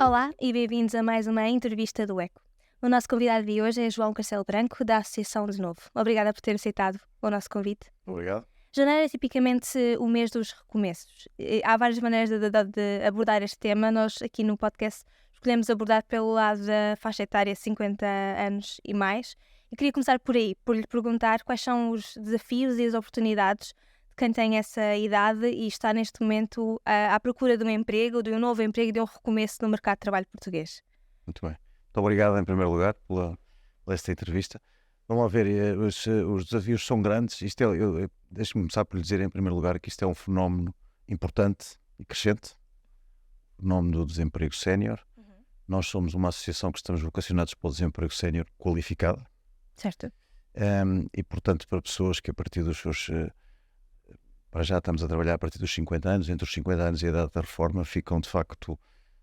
Olá e bem-vindos a mais uma entrevista do Eco. O nosso convidado de hoje é João Castelo Branco, da Associação de Novo. Obrigada por ter aceitado o nosso convite. Obrigado. Janeiro é tipicamente o mês dos recomeços. Há várias maneiras de abordar este tema. Nós aqui no podcast escolhemos abordar pelo lado da faixa etária 50 anos e mais. E queria começar por aí, por lhe perguntar quais são os desafios e as oportunidades de quem tem essa idade e está neste momento à procura de um emprego, de um novo emprego e de um recomeço no mercado de trabalho português. Muito bem. Muito obrigado, em primeiro lugar, por esta entrevista. Vamos lá ver, os desafios são grandes. Deixe-me começar por lhe dizer, em primeiro lugar, que isto é um fenómeno importante e crescente, o fenómeno do desemprego sénior. Nós somos uma associação que estamos vocacionados para o desemprego sénior qualificado. Certo. E, portanto, para pessoas que a partir dos seus... para já estamos a trabalhar a partir dos 50 anos, entre os 50 anos e a idade da reforma, ficam, de facto,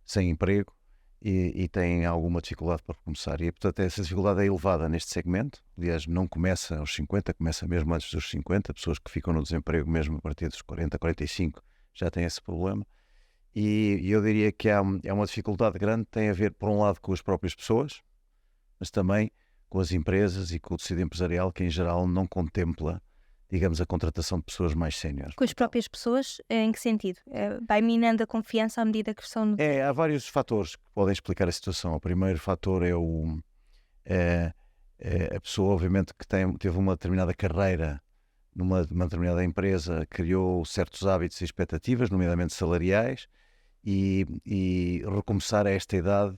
sem emprego e têm alguma dificuldade para recomeçar. E, portanto, essa dificuldade é elevada neste segmento. Aliás, não começa aos 50, começa mesmo antes dos 50. Pessoas que ficam no desemprego mesmo a partir dos 40, 45 já têm esse problema. E eu diria que há uma dificuldade grande, tem a ver, por um lado, com as próprias pessoas, mas também com as empresas e com o tecido empresarial, que em geral não contempla, digamos, a contratação de pessoas mais séniores. Com as próprias pessoas, em que sentido? Vai minando a confiança à medida que estão no... Há vários fatores que podem explicar a situação. O primeiro fator é a pessoa, obviamente, que teve uma determinada carreira numa determinada empresa, criou certos hábitos e expectativas, nomeadamente salariais, e recomeçar a esta idade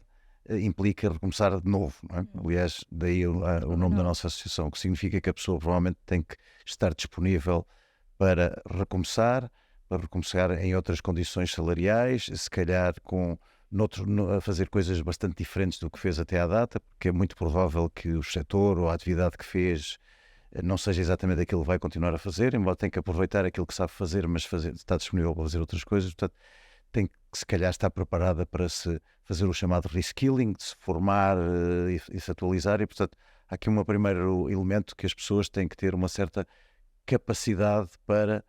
implica recomeçar de novo, não é? Aliás, daí o nome da nossa associação, o que significa que a pessoa provavelmente tem que estar disponível para recomeçar em outras condições salariais, se calhar a fazer coisas bastante diferentes do que fez até à data, porque é muito provável que o setor ou a atividade que fez não seja exatamente aquilo que vai continuar a fazer, embora tenha que aproveitar aquilo que sabe fazer, mas está disponível para fazer outras coisas. Portanto, tem que se calhar estar preparada para se fazer o chamado reskilling, de se formar e se atualizar, e portanto há aqui um primeiro elemento que as pessoas têm que ter uma certa capacidade para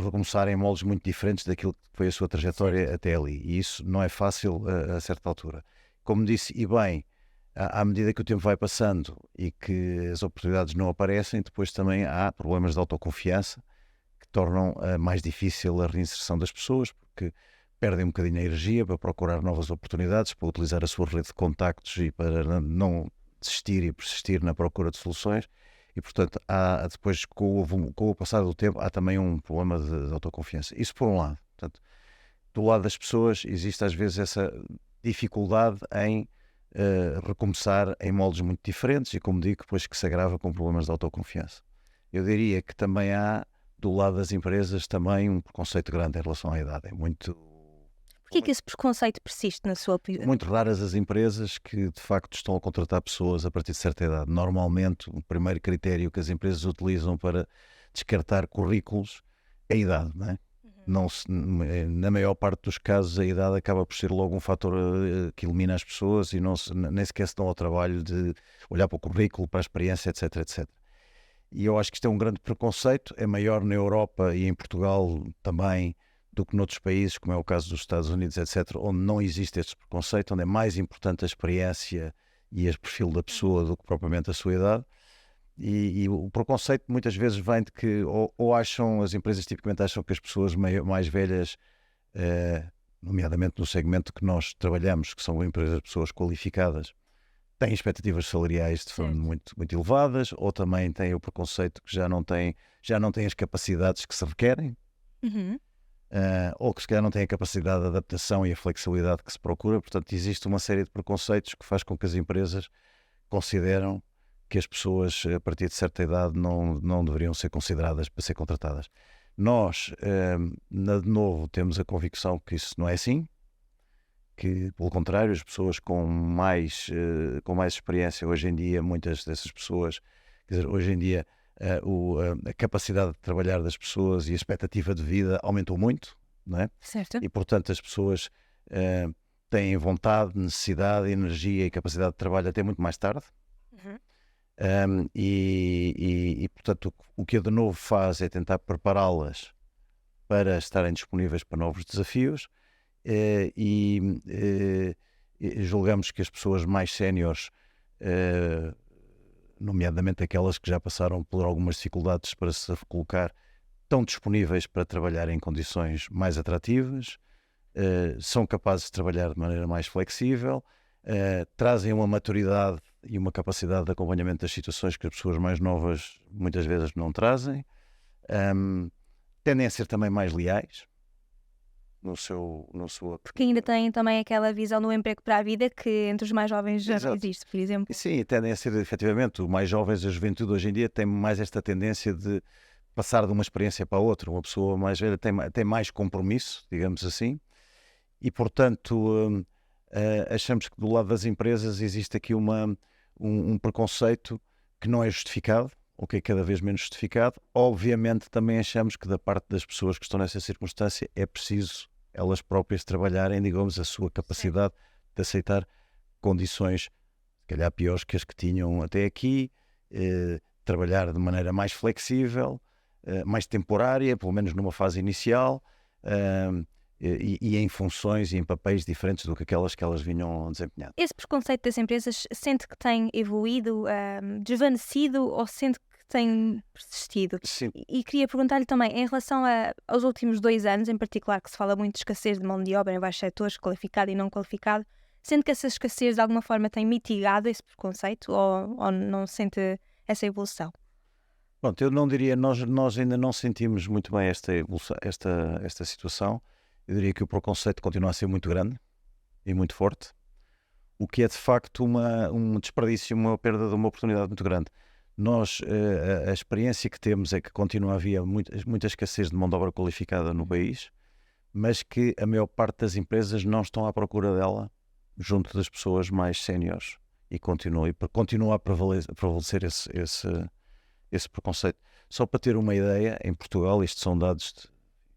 recomeçar em moldes muito diferentes daquilo que foi a sua trajetória até ali, e isso não é fácil a certa altura. Como disse, e bem, à medida que o tempo vai passando e que as oportunidades não aparecem, depois também há problemas de autoconfiança que tornam mais difícil a reinserção das pessoas, porque perdem um bocadinho a energia para procurar novas oportunidades, para utilizar a sua rede de contactos e para não desistir e persistir na procura de soluções. E, portanto, depois, com o passar do tempo, há também um problema de autoconfiança. Isso por um lado. Portanto, do lado das pessoas, existe às vezes essa dificuldade em recomeçar em moldes muito diferentes e, como digo, depois que se agrava com problemas de autoconfiança. Eu diria que também há, do lado das empresas, também um preconceito grande em relação à idade. É muito... Porquê que esse preconceito persiste, na sua opinião? Muito raras as empresas que de facto estão a contratar pessoas a partir de certa idade. Normalmente o primeiro critério que as empresas utilizam para descartar currículos é a idade, não é? Na maior parte dos casos a idade acaba por ser logo um fator que elimina as pessoas e nem sequer se dão ao trabalho de olhar para o currículo, para a experiência, etc, etc. E eu acho que isto é um grande preconceito, é maior na Europa e em Portugal também do que noutros países, como é o caso dos Estados Unidos, etc., onde não existe este preconceito, onde é mais importante a experiência e o perfil da pessoa do que propriamente a sua idade. E o preconceito muitas vezes vem de que as empresas tipicamente acham que as pessoas mais velhas, nomeadamente no segmento que nós trabalhamos, que são empresas de pessoas qualificadas, têm expectativas salariais de forma muito, muito elevadas, ou também têm o preconceito que já não têm as capacidades que se requerem. Ou que se calhar não têm a capacidade de adaptação e a flexibilidade que se procura. Portanto, existe uma série de preconceitos que faz com que as empresas consideram que as pessoas a partir de certa idade não deveriam ser consideradas para ser contratadas. Nós, de novo, temos a convicção que isso não é assim, que pelo contrário, as pessoas com mais experiência hoje em dia, muitas dessas pessoas, quer dizer, hoje em dia a capacidade de trabalhar das pessoas e a expectativa de vida aumentou muito, não é? Certo. E portanto as pessoas têm vontade, necessidade, energia e capacidade de trabalho até muito mais tarde. E portanto o que a de novo faz é tentar prepará-las para estarem disponíveis para novos desafios julgamos que as pessoas mais séniores, nomeadamente aquelas que já passaram por algumas dificuldades para se recolocar, estão disponíveis para trabalhar em condições mais atrativas, são capazes de trabalhar de maneira mais flexível, trazem uma maturidade e uma capacidade de acompanhamento das situações que as pessoas mais novas muitas vezes não trazem, tendem a ser também mais leais no seu... Porque ainda têm também aquela visão do emprego para a vida que entre os mais jovens já não existe, por exemplo. E sim, tendem a ser, efetivamente, os mais jovens, a juventude hoje em dia tem mais esta tendência de passar de uma experiência para a outra. Uma pessoa mais velha tem mais compromisso, digamos assim, e, portanto, achamos que do lado das empresas existe aqui um preconceito que não é justificado, ou que é cada vez menos justificado. Obviamente, também achamos que da parte das pessoas que estão nessa circunstância é preciso elas próprias trabalharem, digamos, a sua capacidade de aceitar condições, se calhar piores que as que tinham até aqui, trabalhar de maneira mais flexível, mais temporária, pelo menos numa fase inicial, e em funções e em papéis diferentes do que aquelas que elas vinham desempenhando. Esse preconceito das empresas sente que tem evoluído, desvanecido, ou sente que tem persistido? Sim. E queria perguntar-lhe também, em relação aos últimos 2 anos, em particular, que se fala muito de escassez de mão de obra em vários setores, qualificado e não qualificado, sente que essa escassez de alguma forma tem mitigado esse preconceito, ou não sente essa evolução? Pronto, eu não diria, nós ainda não sentimos muito bem esta situação. Eu diria que o preconceito continua a ser muito grande e muito forte, o que é de facto um desperdício, uma perda de uma oportunidade muito grande. Nós, a experiência que temos é que continua a haver muita escassez de mão de obra qualificada no país, mas que a maior parte das empresas não estão à procura dela junto das pessoas mais séniores, e continua a prevalecer esse preconceito. Só para ter uma ideia, em Portugal, isto são dados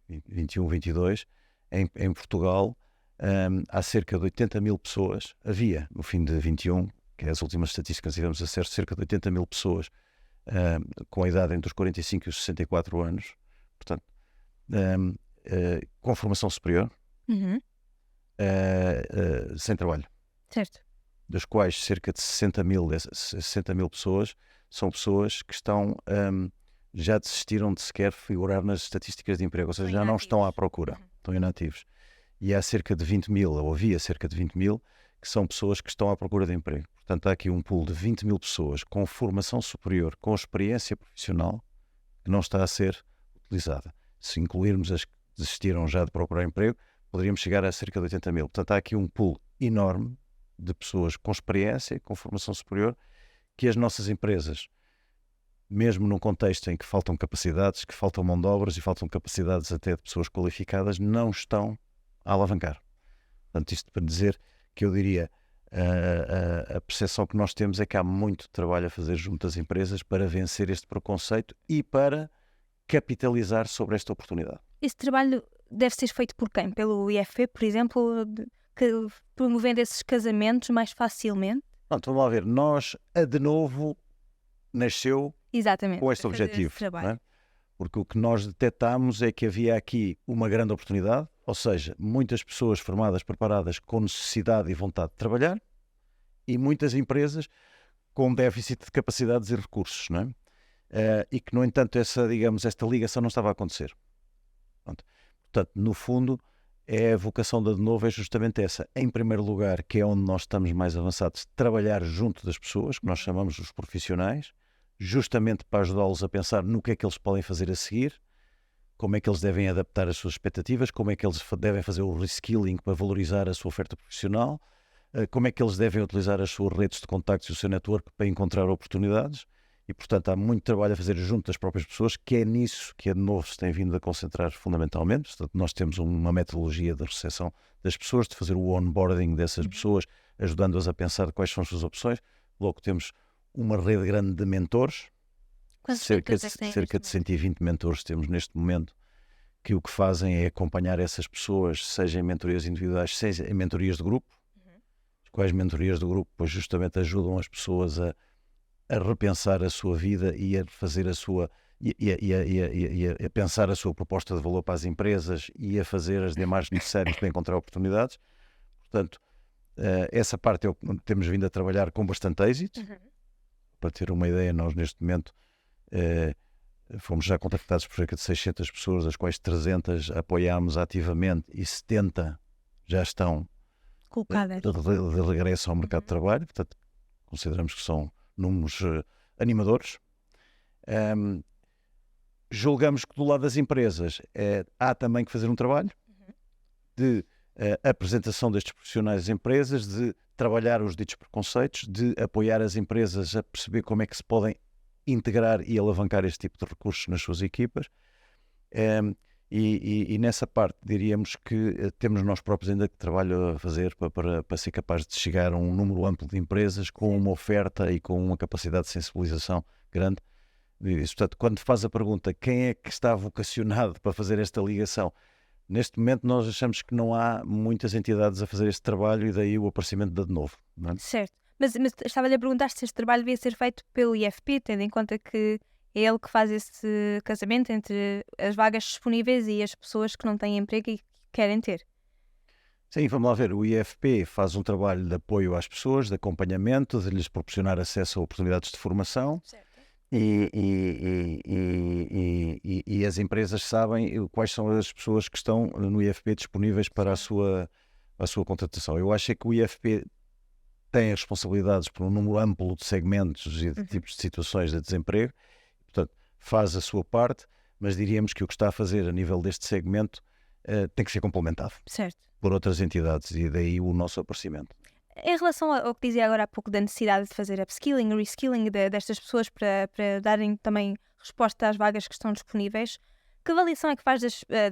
de 21, 22, em Portugal há cerca de 80 mil pessoas, havia no fim de 21, que é as últimas estatísticas que tivemos acesso, cerca de 80 mil pessoas com a idade entre os 45 e os 64 anos, portanto, com formação superior, sem trabalho. Certo. Das quais cerca de 60 mil pessoas são pessoas que já desistiram de sequer figurar nas estatísticas de emprego, ou seja, já não estão à procura, estão inativos. E há cerca de 20 mil, ou havia cerca de 20 mil, que são pessoas que estão à procura de emprego. Portanto, há aqui um pool de 20 mil pessoas com formação superior, com experiência profissional, que não está a ser utilizada. Se incluirmos as que desistiram já de procurar emprego, poderíamos chegar a cerca de 80 mil. Portanto, há aqui um pool enorme de pessoas com experiência, com formação superior, que as nossas empresas, mesmo num contexto em que faltam capacidades, que faltam mão de obras e faltam capacidades até de pessoas qualificadas, não estão a alavancar. Portanto, isto para dizer que eu diria, a percepção que nós temos é que há muito trabalho a fazer junto às empresas para vencer este preconceito e para capitalizar sobre esta oportunidade. Esse trabalho deve ser feito por quem? Pelo IFP, por exemplo, promovendo esses casamentos mais facilmente? Pronto, vamos lá ver. Nós, de novo, nasceu Exatamente, com este objetivo. Não é? Porque o que nós detectámos é que havia aqui uma grande oportunidade, ou seja, muitas pessoas formadas, preparadas, com necessidade e vontade de trabalhar, e muitas empresas com déficit de capacidades e recursos, não é? E que, no entanto, esta ligação não estava a acontecer. Pronto. Portanto, no fundo, a vocação da De Novo é justamente essa. Em primeiro lugar, que é onde nós estamos mais avançados, trabalhar junto das pessoas, que nós chamamos os profissionais, justamente para ajudá-los a pensar no que é que eles podem fazer a seguir, como é que eles devem adaptar as suas expectativas, como é que eles devem fazer o reskilling para valorizar a sua oferta profissional, como é que eles devem utilizar as suas redes de contactos e o seu network para encontrar oportunidades. E, portanto, há muito trabalho a fazer junto das próprias pessoas, que é nisso que a De Novo se tem vindo a concentrar fundamentalmente. Portanto, nós temos uma metodologia de recepção das pessoas, de fazer o onboarding dessas pessoas, ajudando-as a pensar quais são as suas opções. Logo, temos uma rede grande de mentores, cerca de 120 mentores temos neste momento, que o que fazem é acompanhar essas pessoas, seja em mentorias individuais, seja em mentorias de grupo, as quais mentorias de grupo pois, justamente ajudam as pessoas a repensar a sua vida e a fazer a sua a pensar a sua proposta de valor para as empresas e a fazer as demarches necessárias para encontrar oportunidades. Portanto, essa parte temos vindo a trabalhar com bastante êxito. Para ter uma ideia, nós neste momento fomos já contactados por cerca de 600 pessoas, das quais 300 apoiámos ativamente e 70 já estão Colocadas. de regresso ao mercado de trabalho. Portanto, consideramos que são números animadores. Julgamos que do lado das empresas há também que fazer um trabalho de apresentação destes profissionais às empresas, de trabalhar os ditos preconceitos, de apoiar as empresas a perceber como é que se podem integrar e alavancar este tipo de recursos nas suas equipas. E nessa parte diríamos que temos nós próprios ainda que trabalho a fazer para ser capaz de chegar a um número amplo de empresas com uma oferta e com uma capacidade de sensibilização grande. Portanto, quando faz a pergunta quem é que está vocacionado para fazer esta ligação, neste momento nós achamos que não há muitas entidades a fazer este trabalho e daí o aparecimento da Denovo. Não é? Certo. Mas estava-lhe a perguntar se este trabalho devia ser feito pelo IFP, tendo em conta que é ele que faz esse casamento entre as vagas disponíveis e as pessoas que não têm emprego e que querem ter. Sim, vamos lá ver. O IFP faz um trabalho de apoio às pessoas, de acompanhamento, de lhes proporcionar acesso a oportunidades de formação. Certo. E as empresas sabem quais são as pessoas que estão no IFP disponíveis para a sua contratação. Eu acho que o IFP tem as responsabilidades por um número amplo de segmentos e de tipos de situações de desemprego, portanto, faz a sua parte, mas diríamos que o que está a fazer a nível deste segmento tem que ser complementado por outras entidades e daí o nosso aparecimento. Em relação ao que dizia agora há pouco da necessidade de fazer upskilling, reskilling destas pessoas para darem também resposta às vagas que estão disponíveis, que avaliação é que faz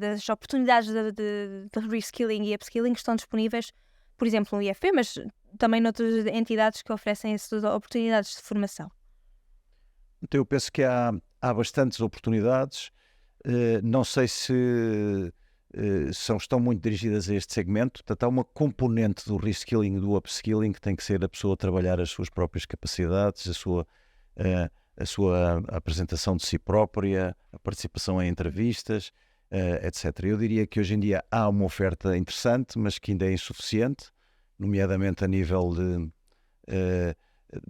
das oportunidades de reskilling e upskilling que estão disponíveis, por exemplo, no IFP, mas também noutras entidades que oferecem essas oportunidades de formação? Então eu penso que há bastantes oportunidades, não sei se estão muito dirigidas a este segmento. Portanto, há uma componente do reskilling e do upskilling que tem que ser a pessoa trabalhar as suas próprias capacidades, a sua apresentação de si própria, a participação em entrevistas, etc. Eu diria que hoje em dia há uma oferta interessante, mas que ainda é insuficiente, nomeadamente a nível de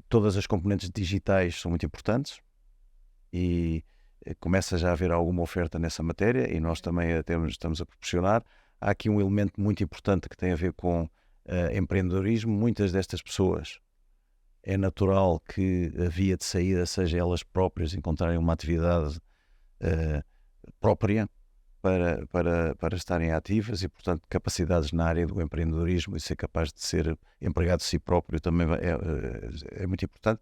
todas as componentes digitais são muito importantes e começa já a haver alguma oferta nessa matéria e nós também estamos a proporcionar. Há aqui um elemento muito importante que tem a ver com empreendedorismo. Muitas destas pessoas é natural que a via de saída seja elas próprias encontrarem uma atividade própria para estarem ativas e, portanto, capacidades na área do empreendedorismo e ser capaz de ser empregado de si próprio também é muito importante.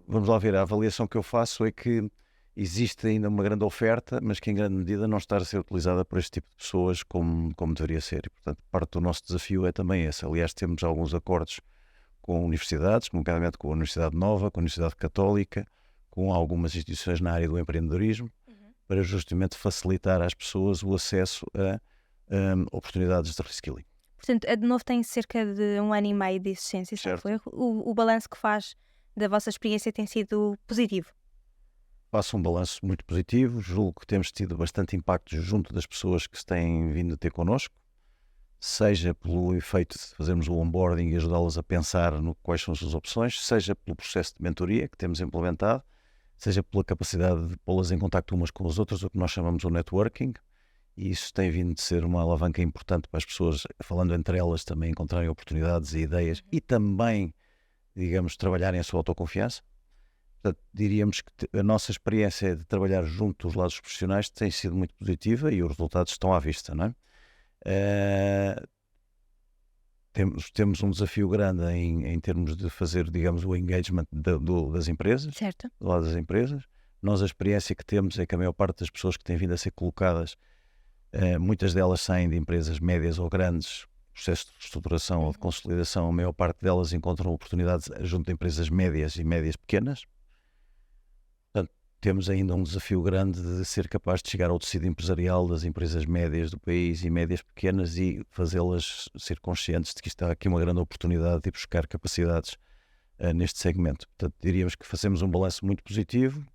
Vamos lá ver, a avaliação que eu faço é que existe ainda uma grande oferta, mas que em grande medida não está a ser utilizada por este tipo de pessoas como deveria ser. E, portanto, parte do nosso desafio é também esse. Aliás, temos alguns acordos com universidades, nomeadamente com a Universidade Nova, com a Universidade Católica, com algumas instituições na área do empreendedorismo, para justamente facilitar às pessoas o acesso a oportunidades de reskilling. Portanto, a Denovo tem cerca de 1 ano e meio de existência, certo? O balanço que faz da vossa experiência tem sido positivo? Faço um balanço muito positivo, julgo que temos tido bastante impacto junto das pessoas que se têm vindo a ter connosco, seja pelo efeito de fazermos o onboarding e ajudá-las a pensar no quais são as suas opções, seja pelo processo de mentoria que temos implementado, seja pela capacidade de pô-las em contacto umas com as outras, o que nós chamamos o networking, e isso tem vindo de ser uma alavanca importante para as pessoas, falando entre elas, também encontrarem oportunidades e ideias e também, digamos, trabalharem a sua autoconfiança. Portanto, diríamos que a nossa experiência de trabalhar junto dos lados profissionais tem sido muito positiva e os resultados estão à vista, não é? Temos um desafio grande em termos de fazer, digamos, o engagement das empresas, certo, do lado das empresas. Nós a experiência que temos é que a maior parte das pessoas que têm vindo a ser colocadas, muitas delas saem de empresas médias ou grandes, processo de reestruturação ou de consolidação, a maior parte delas encontram oportunidades junto de empresas médias e médias pequenas. Portanto, temos ainda um desafio grande de ser capaz de chegar ao tecido empresarial das empresas médias do país e médias pequenas e fazê-las ser conscientes de que está aqui uma grande oportunidade de buscar capacidades neste segmento. Portanto, diríamos que fazemos um balanço muito positivo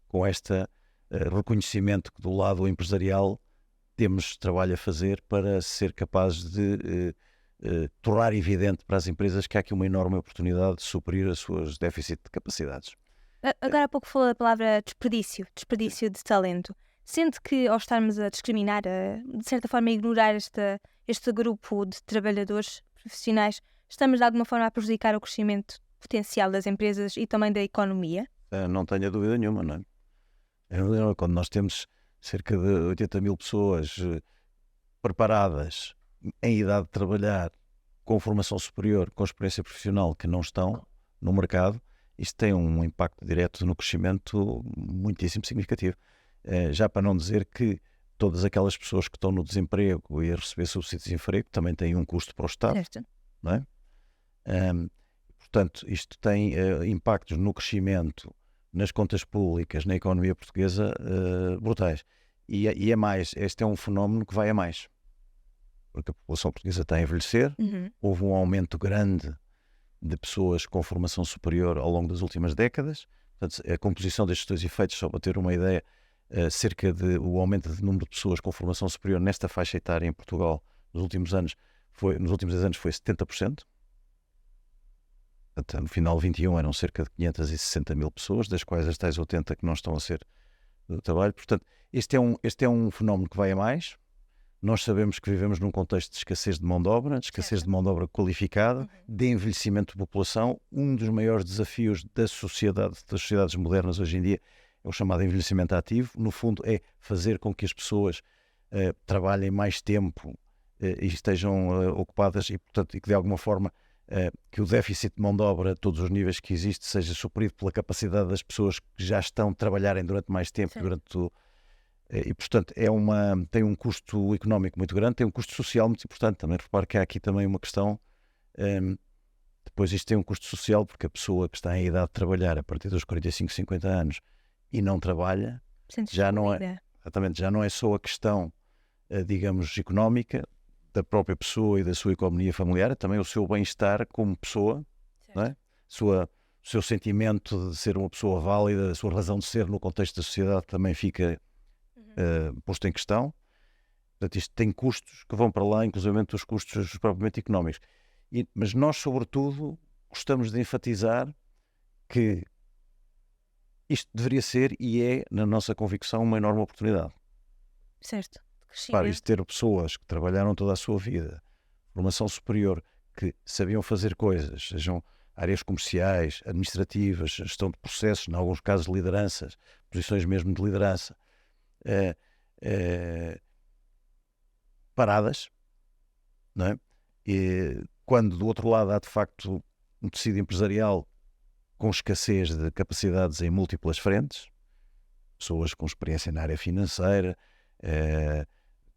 com este reconhecimento que do lado empresarial temos trabalho a fazer para ser capazes de tornar evidente para as empresas que há aqui uma enorme oportunidade de suprir as suas déficits de capacidades. Agora há pouco falou da palavra desperdício de talento. Sente que ao estarmos a discriminar, de certa forma a ignorar este grupo de trabalhadores profissionais, estamos de alguma forma a prejudicar o crescimento potencial das empresas e também da economia? Não tenho dúvida nenhuma, não é? Quando nós temos cerca de 80 mil pessoas preparadas, em idade de trabalhar, com formação superior, com experiência profissional, que não estão no mercado, isto tem um impacto direto no crescimento muitíssimo significativo. Já para não dizer que todas aquelas pessoas que estão no desemprego e a receber subsídios de desemprego também têm um custo para o Estado, Certo. não é? Portanto, isto tem impactos no crescimento, nas contas públicas, na economia portuguesa, brutais. E é mais, este é um fenómeno que vai a mais. Porque a população portuguesa está a envelhecer, houve um aumento grande de pessoas com formação superior ao longo das últimas décadas. Portanto, a composição destes dois efeitos, só para ter uma ideia, o aumento de número de pessoas com formação superior nesta faixa etária em Portugal nos últimos 10 anos foi 70%. Portanto, no final de 21 eram cerca de 560 mil pessoas, das quais as tais 80 que não estão a ser do trabalho. Portanto, este é um fenómeno que vai a mais. Nós sabemos que vivemos num contexto de escassez de mão de obra, de mão de obra qualificada, de envelhecimento de população. Um dos maiores desafios das sociedades modernas hoje em dia é o chamado envelhecimento ativo. No fundo, é fazer com que as pessoas trabalhem mais tempo e estejam ocupadas e, portanto, e que de alguma forma que o déficit de mão de obra a todos os níveis que existe seja suprido pela capacidade das pessoas que já estão a trabalharem durante mais tempo, e portanto tem um custo económico muito grande, tem um custo social muito importante. Também reparo que há aqui também uma questão, depois isto tem um custo social, porque a pessoa que está em idade de trabalhar a partir dos 45, 50 anos e não trabalha, já não é só a questão, digamos, económica da própria pessoa e da sua economia familiar, é também o seu bem-estar como pessoa, não é? O seu sentimento de ser uma pessoa válida, a sua razão de ser no contexto da sociedade também fica posto em questão. Portanto, isto tem custos que vão para lá, inclusive dos custos propriamente económicos. Mas nós, sobretudo, gostamos de enfatizar que isto deveria ser e é, na nossa convicção, uma enorme oportunidade. Certo. Para isto ter pessoas que trabalharam toda a sua vida, formação superior, que sabiam fazer coisas, sejam áreas comerciais, administrativas, gestão de processos, em alguns casos lideranças, posições mesmo de liderança, paradas, não é? E quando do outro lado há de facto um tecido empresarial com escassez de capacidades em múltiplas frentes, pessoas com experiência na área financeira,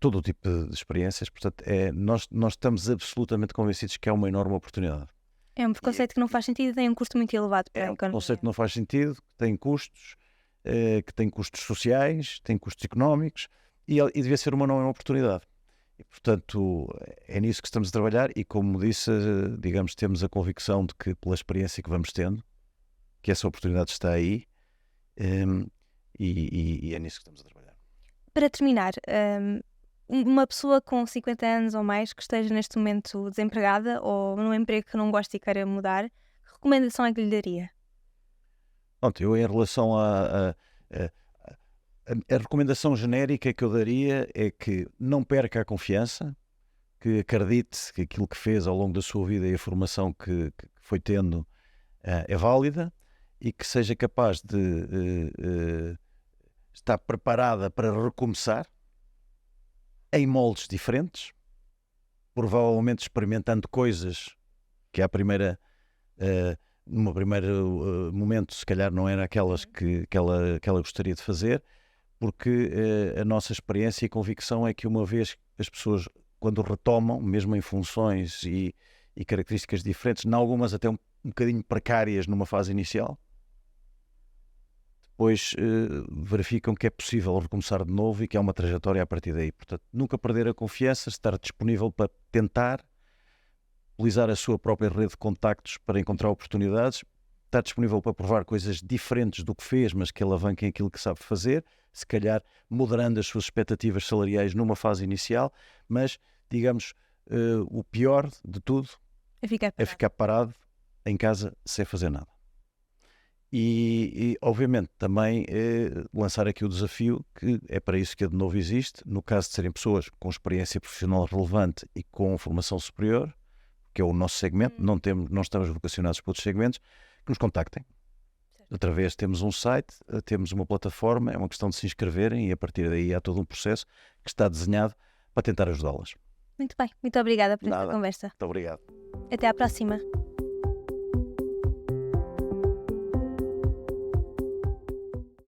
todo o tipo de experiências. Portanto, nós estamos absolutamente convencidos que é uma enorme oportunidade. É um preconceito que não faz sentido e tem um custo muito elevado para a economia. É um conceito que não faz sentido, que tem custos, sociais, tem custos económicos e devia ser uma nova oportunidade. E, portanto, é nisso que estamos a trabalhar e, como disse, digamos, temos a convicção de que, pela experiência que vamos tendo, que essa oportunidade está aí, e é nisso que estamos a trabalhar. Para terminar, uma pessoa com 50 anos ou mais que esteja neste momento desempregada ou num emprego que não gosta e queira mudar, que recomendação é que lhe daria? Pronto, eu em relação a recomendação genérica que eu daria é que não perca a confiança, que acredite que aquilo que fez ao longo da sua vida e a formação que foi tendo é válida e que seja capaz de estar preparada para recomeçar em moldes diferentes, provavelmente experimentando coisas que num primeiro momento se calhar não eram aquelas que ela gostaria de fazer, porque a nossa experiência e convicção é que uma vez as pessoas, quando retomam, mesmo em funções e características diferentes, em algumas até um bocadinho precárias numa fase inicial, depois verificam que é possível recomeçar de novo e que há uma trajetória a partir daí. Portanto, nunca perder a confiança, estar disponível para tentar, utilizar a sua própria rede de contactos para encontrar oportunidades, estar disponível para provar coisas diferentes do que fez, mas que alavanquem aquilo que sabe fazer, se calhar moderando as suas expectativas salariais numa fase inicial, mas, digamos, o pior de tudo É ficar é parado. ficar parado em casa sem fazer nada. E obviamente, também lançar aqui o desafio, que é para isso que a De Novo existe, no caso de serem pessoas com experiência profissional relevante e com formação superior, que é o nosso segmento, não estamos vocacionados para outros segmentos, que nos contactem. Outra vez, temos um site, temos uma plataforma, é uma questão de se inscreverem e a partir daí há todo um processo que está desenhado para tentar ajudá-las. Muito bem, muito obrigada por esta Nada. conversa. Muito obrigado. Até à próxima.